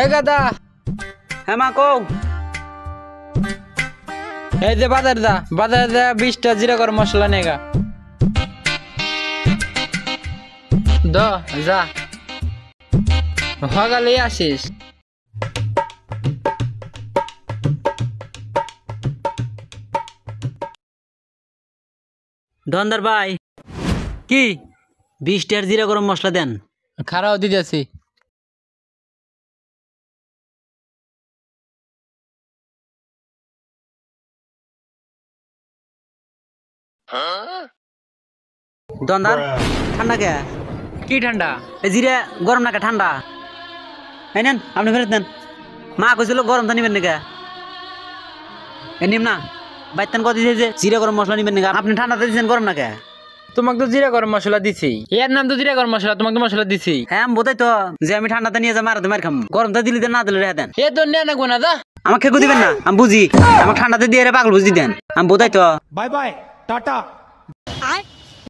এ গাদা হ্যাঁ মা কও। এই যে বাজার দা 20টা জিরা গরম মশলা নেগা দ যা হগালে আসিস। ধনদার ভাই কি 20টার জিরা গরম মশলা দেন। খারাও দিতেছি। ধনদার ঠান্ডা কে? কি ঠান্ডা? এই জিরা গরম নাকি ঠান্ডা? এই নেন আপনি ফেরত দেন। মা কইছিল গরমটা নিবেন নাকি? এ নিম না বাইতেন কত দিয়েছে যে জিরা গরম মশলা নিবেন নাকি? আপনি ঠান্ডাতে দিয়েছেন গরম নাকি? তোমাকে তো জিরা গরম মশলা দিছি, এর নাম তো জিরা গরম মশলা, তোমাকে তো মশলা দিছি। হ্যাঁ আমি বোঝাই তো যে আমি ঠান্ডাতে নিয়ে যা মারাতে মার খাম, গরমটা দিলি দেন না দিলে রেখে দেন। এ তো নিয়ে নেবো না দা। আমাকে খেকু দিবেন না আমি বুঝি, আমার ঠান্ডাতে দিয়ে পাগল বুঝি দেন আমি বোঝাই তো। Bye bye Tata.